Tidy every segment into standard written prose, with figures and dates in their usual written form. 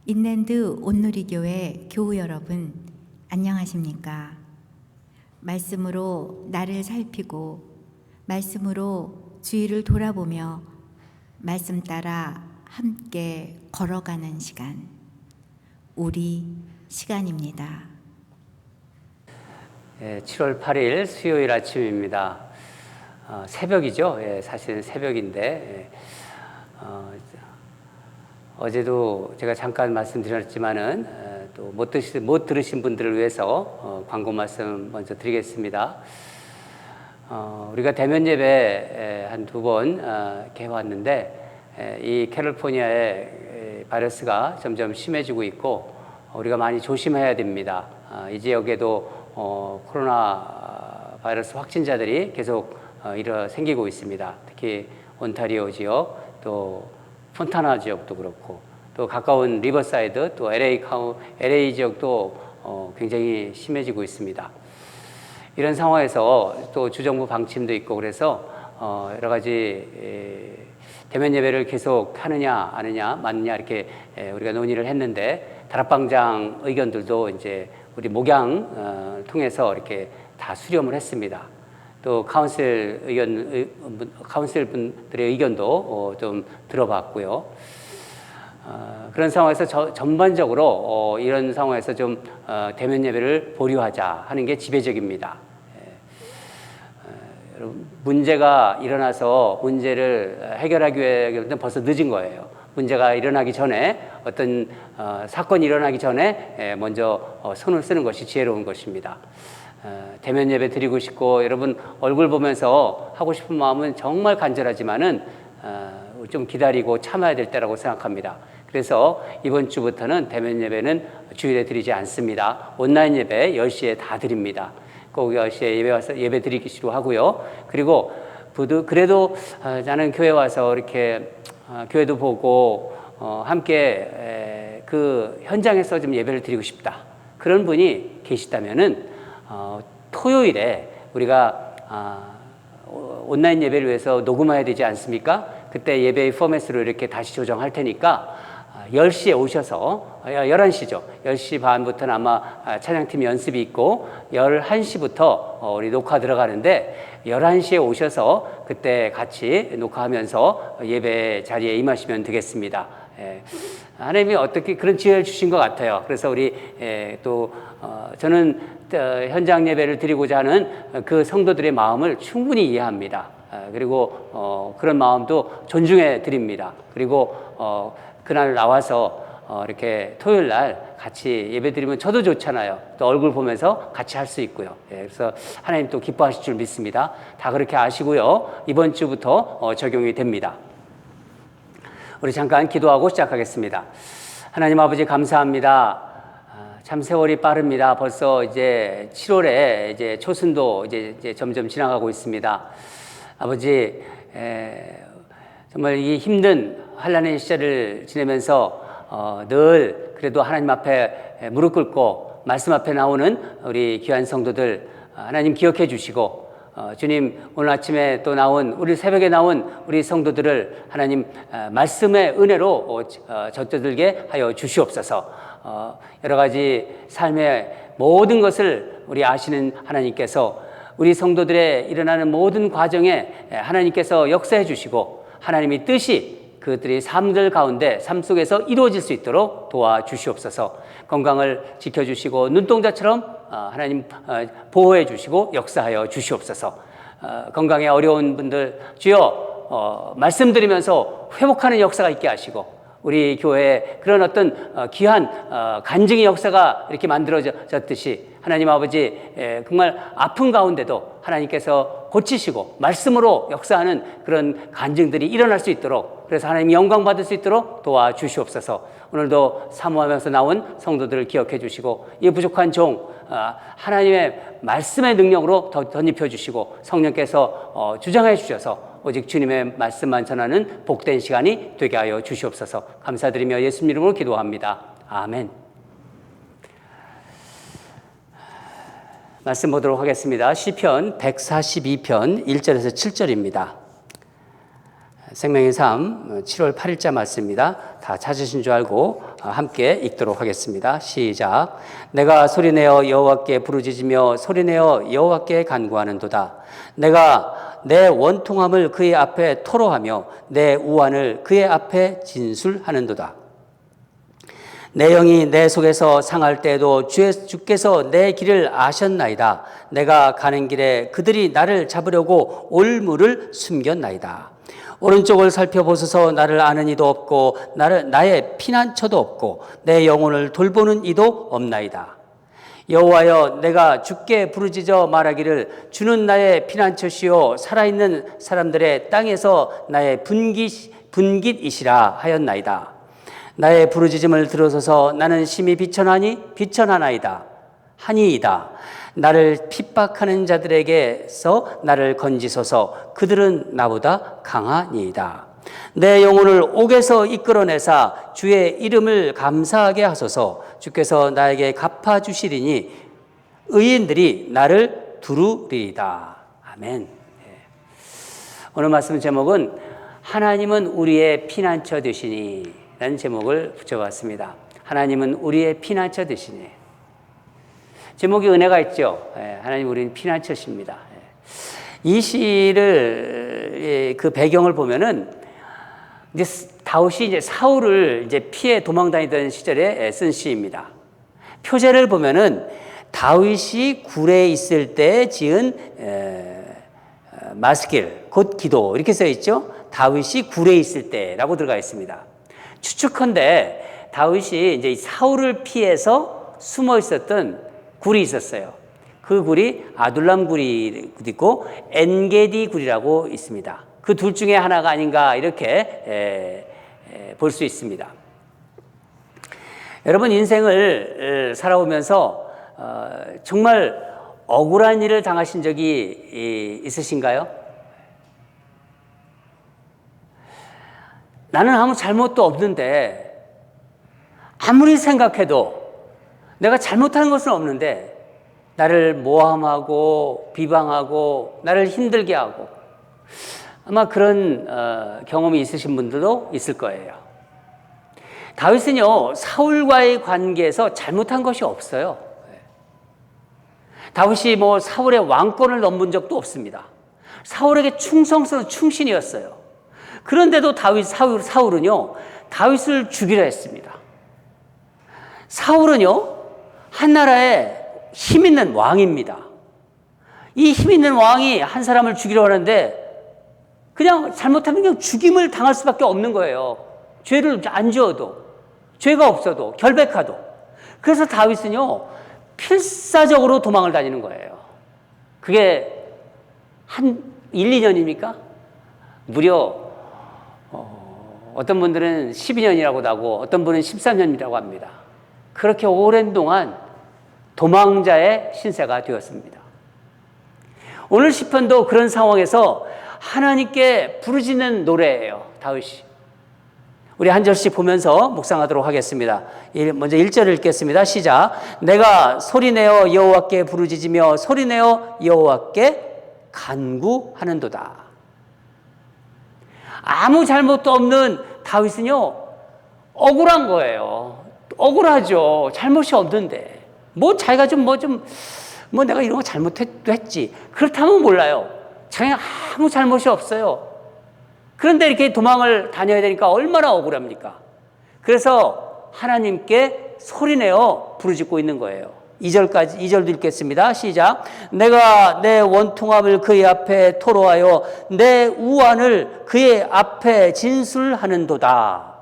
인랜드 온누리교회 교우 여러분, 안녕하십니까? 말씀으로 나를 살피고 말씀으로 주위를 돌아보며 말씀 따라 함께 걸어가는 시간, 우리 시간입니다. 7월 8일 수요일 아침입니다. 새벽이죠. 사실은 새벽인데 어제도 제가 잠깐 말씀드렸지만은 또 못 들으신 분들을 위해서 광고 말씀 먼저 드리겠습니다. 우리가 대면 예배 한 두 번 해왔는데 이 캘리포니아의 바이러스가 점점 심해지고 있고 우리가 많이 조심해야 됩니다. 이 지역에도 코로나 바이러스 확진자들이 계속 생기고 있습니다. 특히 온타리오 지역, 또 폰타나 지역도 그렇고, 또 가까운 리버사이드, 또 LA 지역도 굉장히 심해지고 있습니다. 이런 상황에서 또 주정부 방침도 있고 그래서 여러 가지 대면 예배를 계속 하느냐 아느냐 맞느냐 이렇게 우리가 논의를 했는데, 다락방장 의견들도 이제 우리 목양 통해서 이렇게 다 수렴을 했습니다. 또 카운슬 분들의 의견도 좀 들어봤고요. 그런 상황에서 전반적으로 이런 상황에서 좀 대면 예배를 보류하자 하는 게 지배적입니다. 문제가 일어나서 문제를 해결하기 위해서는 벌써 늦은 거예요. 문제가 일어나기 전에, 어떤 사건이 일어나기 전에 먼저 손을 쓰는 것이 지혜로운 것입니다. 대면 예배 드리고 싶고 여러분 얼굴 보면서 하고 싶은 마음은 정말 간절하지만은 좀 기다리고 참아야 될 때라고 생각합니다. 그래서 이번 주부터는 대면 예배는 주일에 드리지 않습니다. 온라인 예배 10시에 다 드립니다. 꼭 10시에 예배 와서 예배 드리기로 하고요. 그리고 그래도 나는 교회 와서 이렇게 교회도 보고 함께 그 현장에서 좀 예배를 드리고 싶다, 그런 분이 계시다면은 토요일에 우리가 온라인 예배를 위해서 녹음해야 되지 않습니까? 그때 예배의 포맷으로 이렇게 다시 조정할 테니까 10시에 오셔서, 11시죠. 10시 반부터는 아마 찬양팀 연습이 있고 11시부터 우리 녹화 들어가는데 11시에 오셔서 그때 같이 녹화하면서 예배 자리에 임하시면 되겠습니다. 하나님이 어떻게 그런 지혜를 주신 것 같아요. 그래서 우리 또 저는 현장 예배를 드리고자 하는 그 성도들의 마음을 충분히 이해합니다. 그리고 그런 마음도 존중해 드립니다. 그리고 그날 나와서 이렇게 토요일 날 같이 예배 드리면 저도 좋잖아요. 또 얼굴 보면서 같이 할 수 있고요. 그래서 하나님 또 기뻐하실 줄 믿습니다. 다 그렇게 아시고요. 이번 주부터 적용이 됩니다. 우리 잠깐 기도하고 시작하겠습니다. 하나님 아버지, 감사합니다. 참 세월이 빠릅니다. 벌써 이제 7월에 이제 초순도 이제 점점 지나가고 있습니다. 아버지, 정말 이 힘든 환난의 시절을 지내면서 늘 그래도 하나님 앞에 무릎 꿇고 말씀 앞에 나오는 우리 귀한 성도들 하나님 기억해 주시고, 주님, 오늘 아침에 또 새벽에 나온 우리 성도들을 하나님 말씀의 은혜로 젖들게 하여 주시옵소서. 여러 가지 삶의 모든 것을 우리 아시는 하나님께서 우리 성도들의 일어나는 모든 과정에 하나님께서 역사해 주시고, 하나님의 뜻이 그들의 삶 속에서 이루어질 수 있도록 도와주시옵소서. 건강을 지켜주시고 눈동자처럼 하나님 보호해 주시고 역사하여 주시옵소서. 건강에 어려운 분들 주여 말씀드리면서 회복하는 역사가 있게 하시고, 우리 교회에 그런 어떤 귀한 간증의 역사가 이렇게 만들어졌듯이 하나님 아버지, 정말 아픈 가운데도 하나님께서 고치시고 말씀으로 역사하는 그런 간증들이 일어날 수 있도록, 그래서 하나님 영광 받을 수 있도록 도와주시옵소서. 오늘도 사모하면서 나온 성도들을 기억해 주시고, 이 부족한 종 하나님의 말씀의 능력으로 더 덧입혀 주시고, 성령께서 주장해 주셔서 오직 주님의 말씀만 전하는 복된 시간이 되게 하여 주시옵소서. 감사드리며 예수님 이름으로 기도합니다. 아멘. 말씀 보도록 하겠습니다. 시편 142편 1절에서 7절입니다. 생명의 삶 7월 8일자 말씀입니다. 다 찾으신 줄 알고 함께 읽도록 하겠습니다. 시작. 내가 소리내어 여호와께 부르짖으며 소리내어 여호와께 간구하는도다. 내가 내 원통함을 그의 앞에 토로하며 내 우환을 그의 앞에 진술하는도다. 내 영이 내 속에서 상할 때에도 주께서 내 길을 아셨나이다. 내가 가는 길에 그들이 나를 잡으려고 올무를 숨겼나이다. 오른쪽을 살펴보소서. 나를 아는 이도 없고 나의 피난처도 없고 내 영혼을 돌보는 이도 없나이다. 여호와여, 내가 주께 부르짖어 말하기를 주는 나의 피난처시요 살아있는 사람들의 땅에서 나의 분깃이시라 하였나이다. 나의 부르짖음을 들으소서. 나는 심히 비천하나이다. 하니이다. 나를 핍박하는 자들에게서 나를 건지소서. 그들은 나보다 강하니이다. 내 영혼을 옥에서 이끌어내사 주의 이름을 감사하게 하소서. 주께서 나에게 갚아주시리니 의인들이 나를 두루리이다. 아멘. 오늘 말씀 제목은 하나님은 우리의 피난처 되시니 라는 제목을 붙여봤습니다. 하나님은 우리의 피난처 되시니. 제목이 은혜가 있죠. 하나님 우리는 피난처십니다. 이 시를 그 배경을 보면은 이제 다윗이 이제 사울을 이제 피해 도망 다니던 시절에 쓴 시입니다. 표제를 보면은 다윗이 굴에 있을 때 지은 마스길 곧 기도 이렇게 써 있죠. 다윗이 굴에 있을 때라고 들어가 있습니다. 추측컨대 다윗이 이제 사울을 피해서 숨어 있었던 굴이 있었어요. 그 굴이 아둘람 굴이 있고 엔게디 굴이라고 있습니다. 그 둘 중에 하나가 아닌가 이렇게 볼 수 있습니다. 여러분 인생을 살아오면서 정말 억울한 일을 당하신 적이 있으신가요? 나는 아무 잘못도 없는데 아무리 생각해도 내가 잘못하는 것은 없는데 나를 모함하고 비방하고 나를 힘들게 하고 아마 그런 경험이 있으신 분들도 있을 거예요. 다윗은요 사울과의 관계에서 잘못한 것이 없어요. 다윗이 뭐 사울의 왕권을 넘본 적도 없습니다. 사울에게 충성스러운 충신이었어요. 그런데도 사울은요 다윗을 죽이려 했습니다. 사울은요 한 나라의 힘 있는 왕입니다. 이 힘 있는 왕이 한 사람을 죽이려 하는데 그냥 잘못하면 그냥 죽임을 당할 수밖에 없는 거예요. 죄를 안 지어도, 죄가 없어도, 결백하도. 그래서 다윗은요 필사적으로 도망을 다니는 거예요. 그게 한 1, 2년입니까? 무려 어떤 분들은 12년이라고도 하고 어떤 분은 13년이라고 합니다. 그렇게 오랜 동안 도망자의 신세가 되었습니다. 오늘 시편도 그런 상황에서 하나님께 부르짖는 노래예요. 다윗이. 우리 한 절씩 보면서 묵상하도록 하겠습니다. 먼저 1절을 읽겠습니다. 시작. 내가 소리내어 여호와께 부르짖으며 소리내어 여호와께 간구하는도다. 아무 잘못도 없는 다윗은요 억울한 거예요. 억울하죠. 잘못이 없는데 뭐 자기가 뭐 내가 이런 거 잘못했지 그렇다면 몰라요. 자기가 아무 잘못이 없어요. 그런데 이렇게 도망을 다녀야 되니까 얼마나 억울합니까? 그래서 하나님께 소리내어 부르짖고 있는 거예요. 2절도 읽겠습니다. 시작. 내가 내 원통함을 그의 앞에 토로하여 내 우환을 그의 앞에 진술하는도다.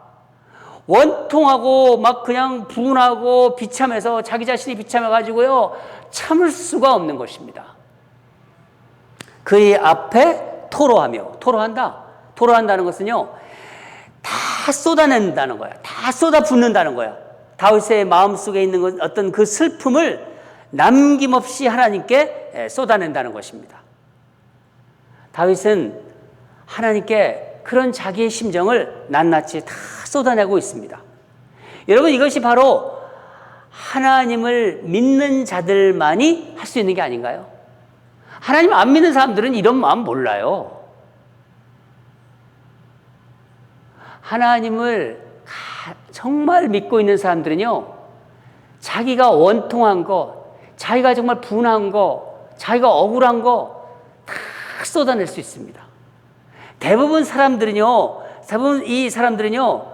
원통하고 막 그냥 분하고 비참해서 자기 자신이 비참해가지고요 참을 수가 없는 것입니다. 그의 앞에 토로하며 토로한다는 것은요 다 쏟아낸다는 거야. 다 쏟아붓는다는 거야. 다윗의 마음속에 있는 어떤 그 슬픔을 남김없이 하나님께 쏟아낸다는 것입니다. 다윗은 하나님께 그런 자기의 심정을 낱낱이 다 쏟아내고 있습니다. 여러분 이것이 바로 하나님을 믿는 자들만이 할 수 있는 게 아닌가요? 하나님 안 믿는 사람들은 이런 마음 몰라요. 하나님을 정말 믿고 있는 사람들은요, 자기가 원통한 거, 자기가 정말 분한 거, 자기가 억울한 거 다 쏟아낼 수 있습니다. 대부분 이 사람들은요,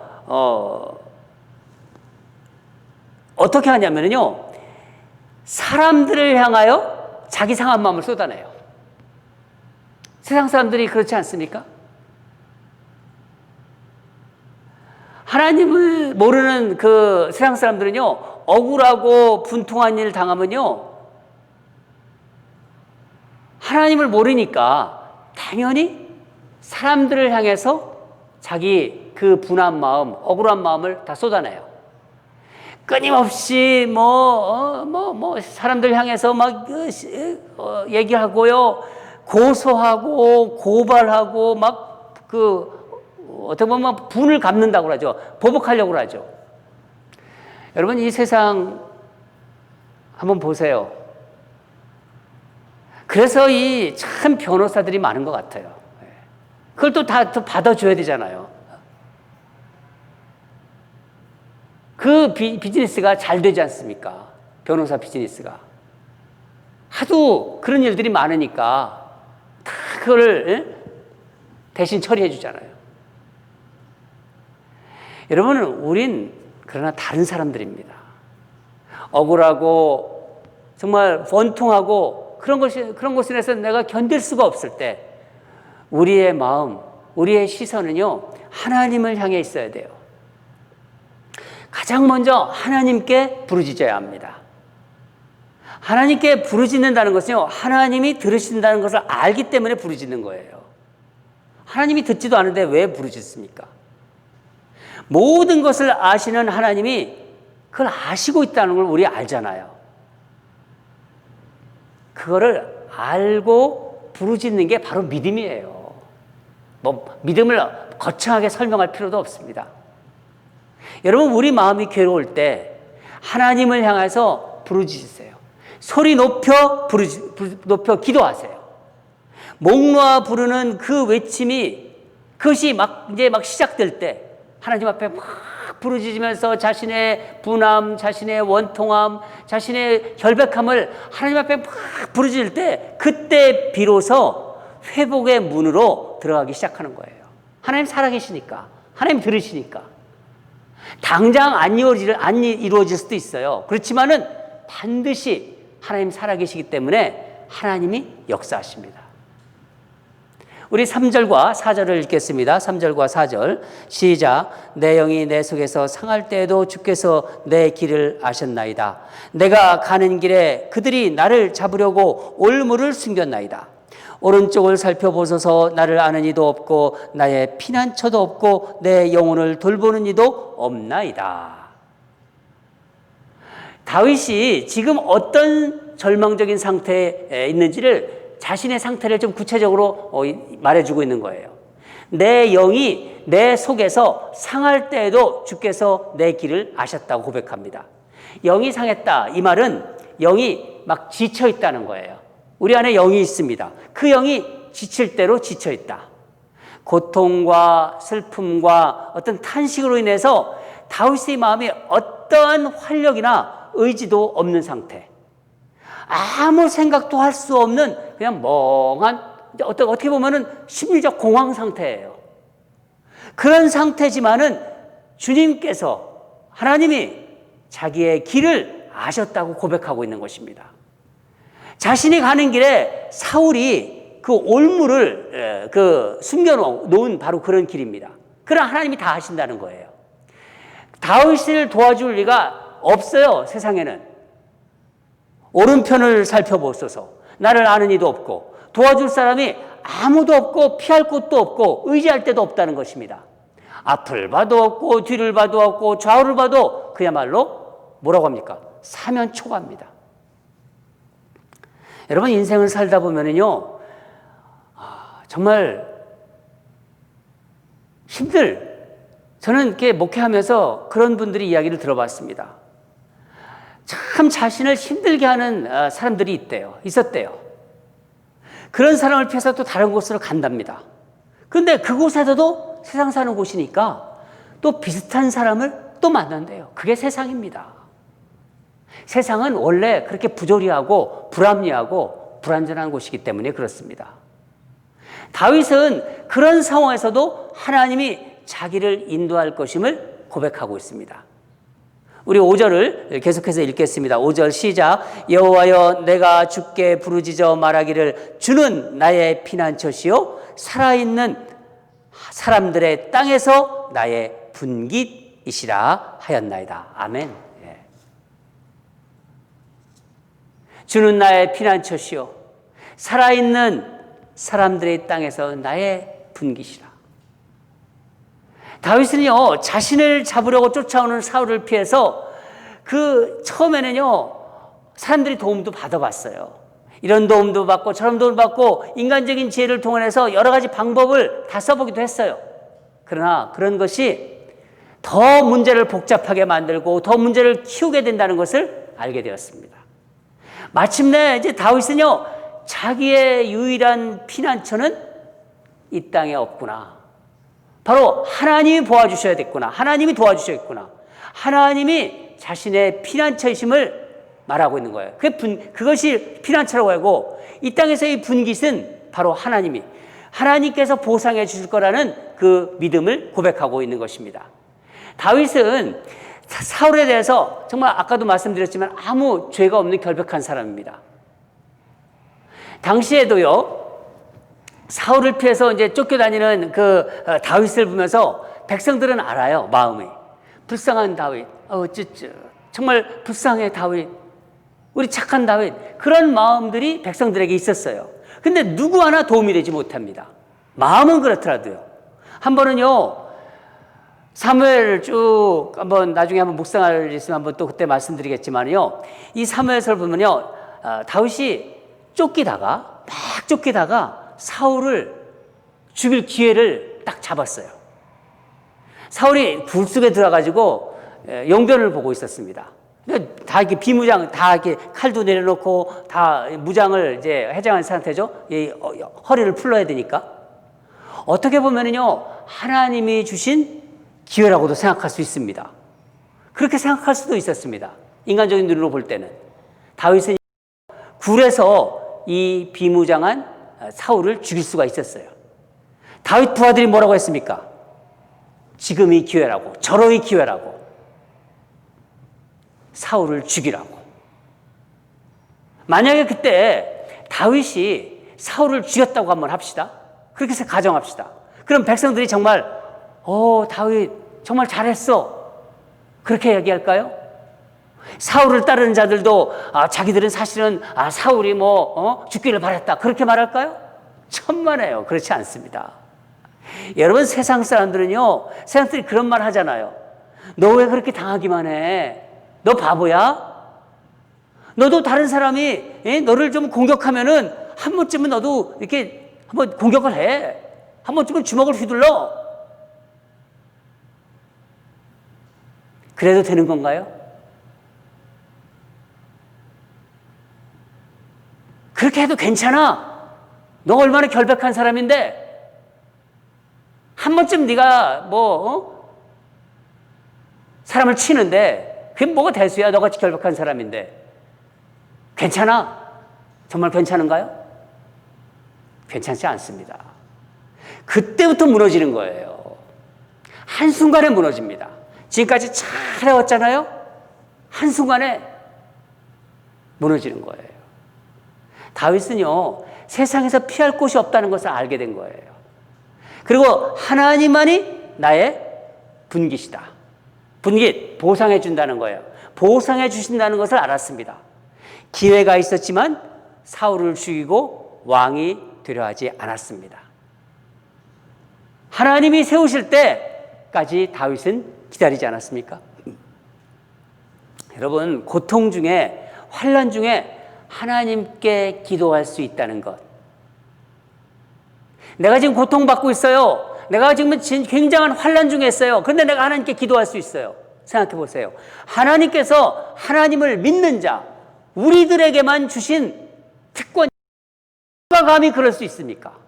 어떻게 하냐면요, 사람들을 향하여 자기 상한 마음을 쏟아내요. 세상 사람들이 그렇지 않습니까? 하나님을 모르는 그 세상 사람들은요, 억울하고 분통한 일을 당하면요, 하나님을 모르니까 당연히 사람들을 향해서 자기 그 분한 마음, 억울한 마음을 다 쏟아내요. 끊임없이 사람들 향해서 막 얘기하고요, 고소하고 고발하고 어떻게 보면 분을 갚는다고 그러죠. 보복하려고 그러죠. 여러분, 이 세상 한번 보세요. 그래서 이 참 변호사들이 많은 것 같아요. 그걸 또 다 받아줘야 되잖아요. 그 비즈니스가 잘 되지 않습니까? 변호사 비즈니스가. 하도 그런 일들이 많으니까 다 그걸 대신 처리해 주잖아요. 여러분, 우린 그러나 다른 사람들입니다. 억울하고 정말 원통하고 그런 것에 대해서 내가 견딜 수가 없을 때 우리의 마음, 우리의 시선은요, 하나님을 향해 있어야 돼요. 가장 먼저 하나님께 부르짖어야 합니다. 하나님께 부르짖는다는 것은요, 하나님이 들으신다는 것을 알기 때문에 부르짖는 거예요. 하나님이 듣지도 않은데 왜 부르짖습니까? 모든 것을 아시는 하나님이 그걸 아시고 있다는 걸 우리 알잖아요. 그거를 알고 부르짖는 게 바로 믿음이에요. 믿음을 거창하게 설명할 필요도 없습니다. 여러분, 우리 마음이 괴로울 때 하나님을 향해서 부르짖으세요. 소리 높여 기도하세요. 목 놓아 부르는 그 외침이 그것이 이제 막 시작될 때 하나님 앞에 막 부르짖으면서 자신의 분함, 자신의 원통함, 자신의 결백함을 하나님 앞에 막 부르짖을 때 그때 비로소 회복의 문으로 들어가기 시작하는 거예요. 하나님 살아계시니까, 하나님 들으시니까. 당장 안 이루어질 수도 있어요. 그렇지만은 반드시 하나님 살아계시기 때문에 하나님이 역사하십니다. 우리 3절과 4절을 읽겠습니다. 3절과 4절 시작. 내 영이 내 속에서 상할 때에도 주께서 내 길을 아셨나이다. 내가 가는 길에 그들이 나를 잡으려고 올무를 숨겼나이다. 오른쪽을 살펴보소서. 나를 아는 이도 없고 나의 피난처도 없고 내 영혼을 돌보는 이도 없나이다. 다윗이 지금 어떤 절망적인 상태에 있는지를 자신의 상태를 좀 구체적으로 말해주고 있는 거예요. 내 영이 내 속에서 상할 때에도 주께서 내 길을 아셨다고 고백합니다. 영이 상했다, 이 말은 영이 막 지쳐 있다는 거예요. 우리 안에 영이 있습니다. 그 영이 지칠 대로 지쳐 있다. 고통과 슬픔과 어떤 탄식으로 인해서 다윗의 마음이 어떠한 활력이나 의지도 없는 상태, 아무 생각도 할 수 없는 그냥 멍한, 어떻게 보면은 심리적 공황 상태예요. 그런 상태지만은 주님께서, 하나님이 자기의 길을 아셨다고 고백하고 있는 것입니다. 자신이 가는 길에 사울이 그 올무를 숨겨놓은 바로 그런 길입니다. 그러나 하나님이 다 하신다는 거예요. 다윗을 도와줄 리가 없어요, 세상에는. 오른편을 살펴보소서. 나를 아는 이도 없고 도와줄 사람이 아무도 없고 피할 곳도 없고 의지할 데도 없다는 것입니다. 앞을 봐도 없고 뒤를 봐도 없고 좌우를 봐도 그야말로 뭐라고 합니까? 사면초가입니다. 여러분, 인생을 살다 보면은요, 정말 저는 이렇게 목회하면서 그런 분들이 이야기를 들어봤습니다. 참 자신을 힘들게 하는 사람들이 있었대요. 그런 사람을 피해서 또 다른 곳으로 간답니다. 그런데 그곳에서도 세상 사는 곳이니까 또 비슷한 사람을 또 만난대요. 그게 세상입니다. 세상은 원래 그렇게 부조리하고 불합리하고 불완전한 곳이기 때문에 그렇습니다. 다윗은 그런 상황에서도 하나님이 자기를 인도할 것임을 고백하고 있습니다. 우리 5절을 계속해서 읽겠습니다. 5절 시작. 여호와여 내가 주께 부르짖어 말하기를 주는 나의 피난처시요 살아있는 사람들의 땅에서 나의 분깃이시라 하였나이다. 아멘. 예. 주는 나의 피난처시요 살아있는 사람들의 땅에서 나의 분깃이라. 다윗은요 자신을 잡으려고 쫓아오는 사울을 피해서 처음에는요 사람들이 도움도 받아봤어요. 이런 도움도 받고 저런 도움도 받고 인간적인 지혜를 동원해서 여러 가지 방법을 다 써보기도 했어요. 그러나 그런 것이 더 문제를 복잡하게 만들고 더 문제를 키우게 된다는 것을 알게 되었습니다. 마침내 이제 다윗은요 자기의 유일한 피난처는 이 땅에 없구나. 바로 하나님이 도와주셔야겠구나. 하나님이 도와주셔야겠구나. 하나님이 자신의 피난처이심을 말하고 있는 거예요. 그것이 피난처라고 하고 이 땅에서의 분깃은 바로 하나님께서 보상해 주실 거라는 그 믿음을 고백하고 있는 것입니다. 다윗은 사울에 대해서 정말 아까도 말씀드렸지만 아무 죄가 없는 결백한 사람입니다. 당시에도요 사울을 피해서 이제 쫓겨다니는 다윗을 보면서 백성들은 알아요. 마음이 불쌍한 다윗, 정말 불쌍해 다윗, 우리 착한 다윗, 그런 마음들이 백성들에게 있었어요. 근데 누구 하나 도움이 되지 못합니다. 마음은 그렇더라도요. 한 번은요 사무엘을 쭉 나중에 한번 묵상할 일 있으면 한번 또 그때 말씀드리겠지만요, 이 사무엘서를 보면요 다윗이 쫓기다가 사울을 죽일 기회를 딱 잡았어요. 사울이 굴 속에 들어가지고 용변을 보고 있었습니다. 다 이렇게 비무장, 다 이렇게 칼도 내려놓고 다 무장을 이제 해장한 상태죠. 허리를 풀러야 되니까. 어떻게 보면은요 하나님이 주신 기회라고도 생각할 수 있습니다. 그렇게 생각할 수도 있었습니다. 인간적인 눈으로 볼 때는. 다윗은 굴에서 이 비무장한 사울을 죽일 수가 있었어요. 다윗 부하들이 뭐라고 했습니까? 지금이 기회라고, 절호의 기회라고, 사울을 죽이라고. 만약에 그때 다윗이 사울을 죽였다고 한번 합시다. 그렇게 해서 가정합시다. 그럼 백성들이 정말 다윗 정말 잘했어, 그렇게 얘기할까요? 사울을 따르는 자들도 자기들은 사실은 사울이 죽기를 바랬다, 그렇게 말할까요? 천만에요. 그렇지 않습니다. 여러분, 세상 사람들이 그런 말 하잖아요. 너 왜 그렇게 당하기만 해? 너 바보야? 너도 다른 사람이 너를 좀 공격하면은 한 번쯤은 너도 이렇게 한번 공격을 해. 한 번쯤은 주먹을 휘둘러. 그래도 되는 건가요? 그렇게 해도 괜찮아. 너 얼마나 결백한 사람인데 한 번쯤 네가 사람을 치는데 그게 뭐가 대수야. 너같이 결백한 사람인데. 괜찮아? 정말 괜찮은가요? 괜찮지 않습니다. 그때부터 무너지는 거예요. 한순간에 무너집니다. 지금까지 잘 해왔잖아요. 한순간에 무너지는 거예요. 다윗은요 세상에서 피할 곳이 없다는 것을 알게 된 거예요. 그리고 하나님만이 나의 분깃이다. 분깃, 보상해 준다는 거예요. 보상해 주신다는 것을 알았습니다. 기회가 있었지만 사울을 죽이고 왕이 되려 하지 않았습니다. 하나님이 세우실 때까지 다윗은 기다리지 않았습니까? 여러분, 고통 중에, 환난 중에 하나님께 기도할 수 있다는 것. 내가 지금 고통받고 있어요. 내가 지금 굉장한 환난 중에 있어요. 그런데 내가 하나님께 기도할 수 있어요. 생각해 보세요. 하나님께서 하나님을 믿는 자, 우리들에게만 주신 특권, 누가 감히 그럴 수 있습니까?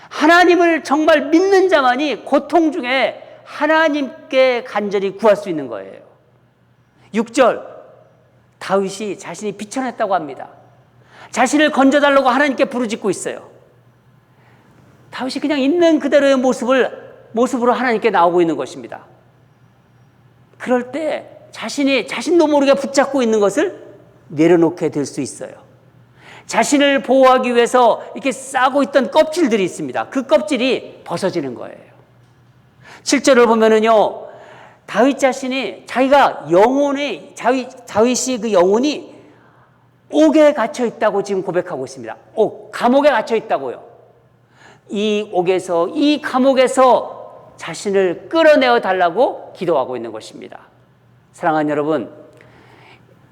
하나님을 정말 믿는 자만이 고통 중에 하나님께 간절히 구할 수 있는 거예요. 6절, 다윗이 자신이 비천했다고 합니다. 자신을 건져달라고 하나님께 부르짖고 있어요. 다윗이 그냥 있는 그대로의 모습으로 하나님께 나오고 있는 것입니다. 그럴 때 자신도 모르게 붙잡고 있는 것을 내려놓게 될 수 있어요. 자신을 보호하기 위해서 이렇게 싸고 있던 껍질들이 있습니다. 그 껍질이 벗어지는 거예요. 7절을 보면은요, 다윗 자신이 다윗이 그 영혼이 옥에 갇혀 있다고 지금 고백하고 있습니다. 감옥에 갇혀 있다고요. 이 감옥에서 자신을 끌어내어 달라고 기도하고 있는 것입니다. 사랑하는 여러분,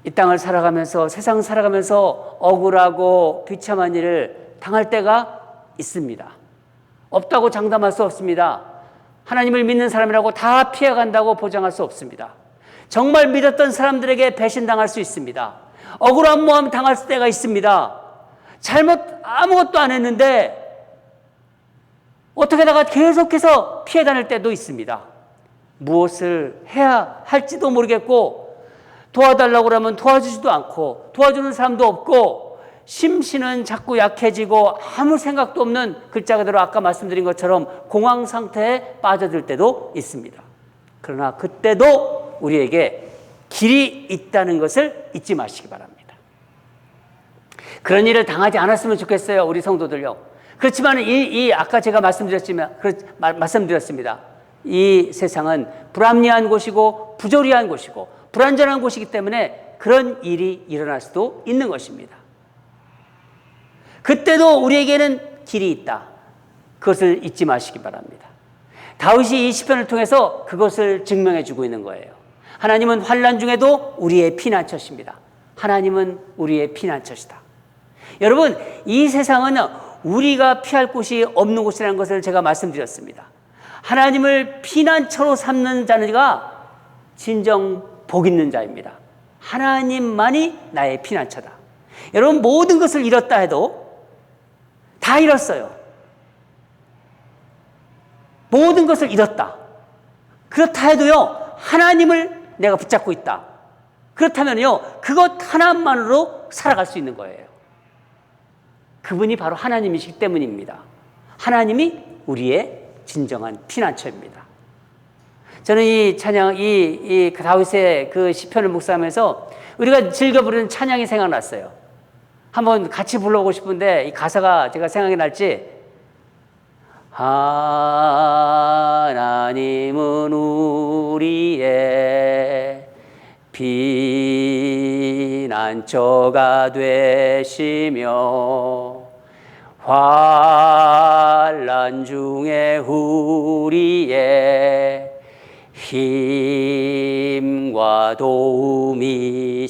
이 땅을 살아가면서, 세상 살아가면서 억울하고 비참한 일을 당할 때가 있습니다. 없다고 장담할 수 없습니다. 하나님을 믿는 사람이라고 다 피해간다고 보장할 수 없습니다. 정말 믿었던 사람들에게 배신당할 수 있습니다. 억울한 마음 당할 때가 있습니다. 아무것도 안 했는데 어떻게다가 계속해서 피해 다닐 때도 있습니다. 무엇을 해야 할지도 모르겠고, 도와달라고 그러면 도와주지도 않고, 도와주는 사람도 없고, 심신은 자꾸 약해지고 아무 생각도 없는, 글자 그대로 아까 말씀드린 것처럼 공황 상태에 빠져들 때도 있습니다. 그러나 그때도 우리에게 길이 있다는 것을 잊지 마시기 바랍니다. 그런 일을 당하지 않았으면 좋겠어요, 우리 성도들요. 그렇지만 아까 제가 말씀드렸습니다. 이 세상은 불합리한 곳이고 부조리한 곳이고 불안전한 곳이기 때문에 그런 일이 일어날 수도 있는 것입니다. 그때도 우리에게는 길이 있다. 그것을 잊지 마시기 바랍니다. 다윗이 이 시편을 통해서 그것을 증명해 주고 있는 거예요. 하나님은 환난 중에도 우리의 피난처십니다. 하나님은 우리의 피난처시다. 여러분, 이 세상은 우리가 피할 곳이 없는 곳이라는 것을 제가 말씀드렸습니다. 하나님을 피난처로 삼는 자가 진정 복 있는 자입니다. 하나님만이 나의 피난처다. 여러분, 모든 것을 잃었다 해도 다 잃었어요. 모든 것을 잃었다. 그렇다 해도요, 하나님을 내가 붙잡고 있다. 그렇다면요, 그것 하나만으로 살아갈 수 있는 거예요. 그분이 바로 하나님이시기 때문입니다. 하나님이 우리의 진정한 피난처입니다. 저는 이 찬양, 이 다윗의 그 시편을 묵상하면서 우리가 즐겨 부르는 찬양이 생각났어요. 한번 같이 불러보고 싶은데 이 가사가 제가 생각이 날지, 하나님은 우리의 피난처가 되시며 환난 중에 우리의 힘과 도움이시라.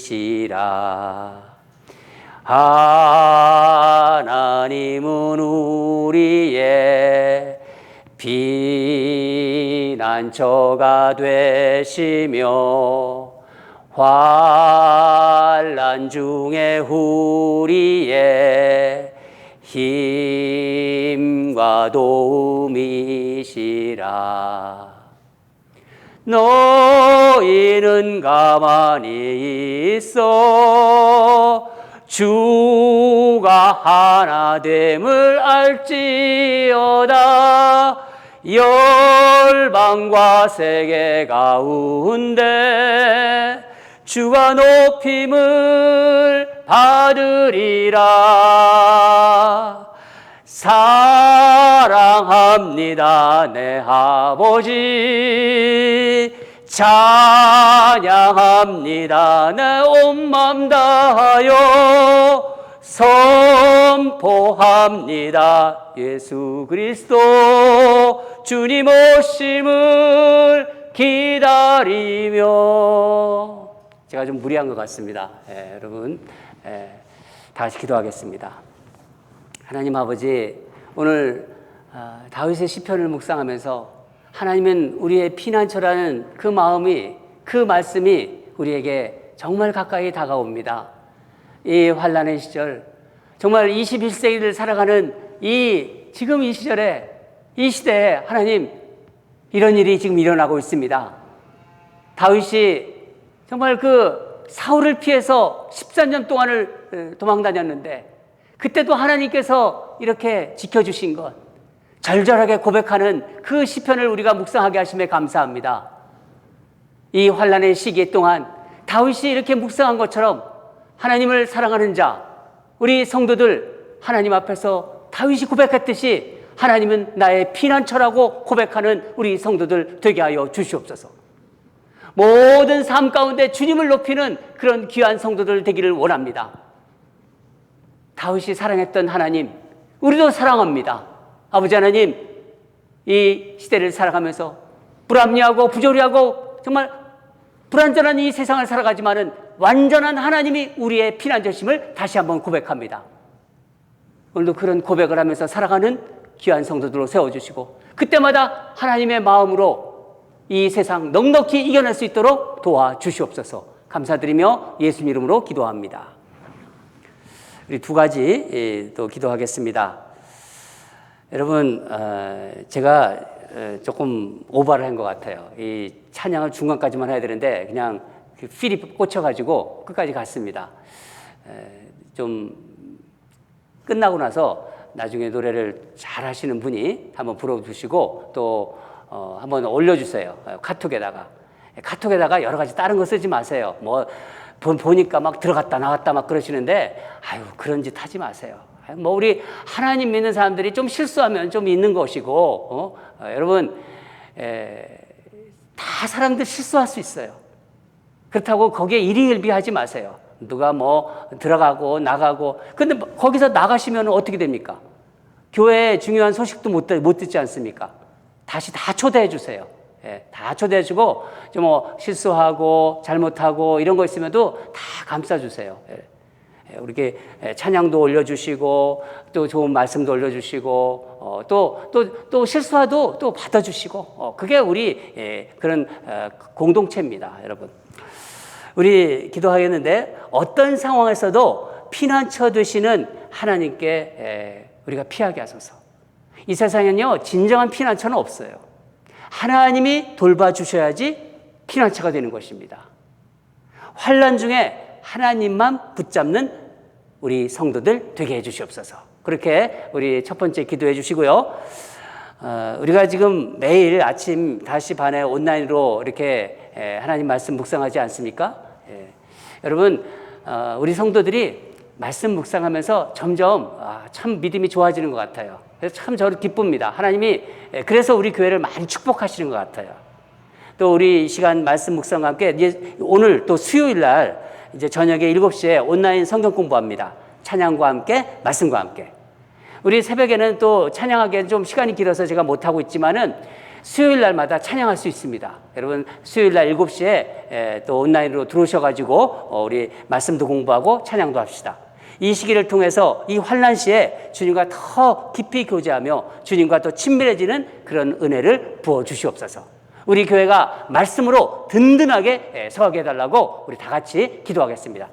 하나님은 우리의 피난처가 되시며 환난 중에 우리의 힘과 도움이시라. 너희는 가만히 있어 주가 하나됨을 알지어다. 열방과 세계 가운데 주가 높임을 받으리라. 사랑합니다 내 아버지, 찬양합니다 내 온 맘 다하여, 선포합니다 예수 그리스도 주님 오심을 기다리며. 제가 좀 무리한 것 같습니다. 여러분, 다 같이 기도하겠습니다. 하나님 아버지, 오늘 다윗의 시편을 묵상하면서 하나님은 우리의 피난처라는 그 마음이, 그 말씀이 우리에게 정말 가까이 다가옵니다. 이 환난의 시절, 정말 21세기를 살아가는 지금 이 시절에, 이 시대에 하나님, 이런 일이 지금 일어나고 있습니다. 다윗이 정말 그 사울을 피해서 14년 동안을 도망 다녔는데 그때도 하나님께서 이렇게 지켜주신 것, 절절하게 고백하는 그 시편을 우리가 묵상하게 하심에 감사합니다. 이 환난의 시기 동안 다윗이 이렇게 묵상한 것처럼 하나님을 사랑하는 자, 우리 성도들 하나님 앞에서 다윗이 고백했듯이 하나님은 나의 피난처라고 고백하는 우리 성도들 되게 하여 주시옵소서. 모든 삶 가운데 주님을 높이는 그런 귀한 성도들 되기를 원합니다. 다윗이 사랑했던 하나님, 우리도 사랑합니다. 아버지 하나님, 이 시대를 살아가면서 불합리하고 부조리하고 정말 불완전한 이 세상을 살아가지만은 완전한 하나님이 우리의 피난처심을 다시 한번 고백합니다. 오늘도 그런 고백을 하면서 살아가는 귀한 성도들로 세워주시고 그때마다 하나님의 마음으로 이 세상 넉넉히 이겨낼 수 있도록 도와주시옵소서. 감사드리며 예수님 이름으로 기도합니다. 우리 두 가지 또 기도하겠습니다. 여러분, 제가 조금 오버를 한 것 같아요. 이 찬양을 중간까지만 해야 되는데 그냥 필이 꽂혀가지고 끝까지 갔습니다. 좀 끝나고 나서 나중에 노래를 잘 하시는 분이 한번 불러주시고 또 한번 올려주세요. 카톡에다가 여러 가지 다른 거 쓰지 마세요. 뭐 보니까 막 들어갔다 나갔다 막 그러시는데 아유 그런 짓 하지 마세요. 뭐 우리 하나님 믿는 사람들이 좀 실수하면 좀 있는 것이고 여러분 다 사람들 실수할 수 있어요. 그렇다고 거기에 일희일비하지 마세요. 누가 뭐 들어가고 나가고 근데 거기서 나가시면 어떻게 됩니까? 교회에 중요한 소식도 못 듣지 않습니까? 다시 다 초대해 주세요. 다 초대해 주고 좀 뭐 실수하고 잘못하고 이런 거 있으면도 다 감싸 주세요. 우리게 찬양도 올려주시고 또 좋은 말씀도 올려주시고 또 실수와도 또 받아주시고 그게 우리 그런 공동체입니다, 여러분. 우리 기도하겠는데 어떤 상황에서도 피난처 되시는 하나님께 우리가 피하게 하소서. 이 세상에는요 진정한 피난처는 없어요. 하나님이 돌봐주셔야지 피난처가 되는 것입니다. 환난 중에 하나님만 붙잡는 우리 성도들 되게 해주시옵소서. 그렇게 우리 첫 번째 기도해 주시고요. 우리가 지금 매일 아침 5시 반에 온라인으로 이렇게 하나님 말씀 묵상하지 않습니까? 여러분 우리 성도들이 말씀 묵상하면서 점점 참 믿음이 좋아지는 것 같아요. 그래서 참 저를 기쁩니다. 하나님이 그래서 우리 교회를 많이 축복하시는 것 같아요. 또 우리 시간 말씀 묵상과 함께 오늘 또 수요일 날 이제 저녁에 7시에 온라인 성경 공부합니다. 찬양과 함께 말씀과 함께. 우리 새벽에는 또 찬양하기엔 좀 시간이 길어서 제가 못하고 있지만은 수요일 날마다 찬양할 수 있습니다. 여러분 수요일 날 7시에 또 온라인으로 들어오셔가지고 우리 말씀도 공부하고 찬양도 합시다. 이 시기를 통해서 이 환난 시에 주님과 더 깊이 교제하며 주님과 더 친밀해지는 그런 은혜를 부어주시옵소서. 우리 교회가 말씀으로 든든하게 서게 해달라고 우리 다 같이 기도하겠습니다.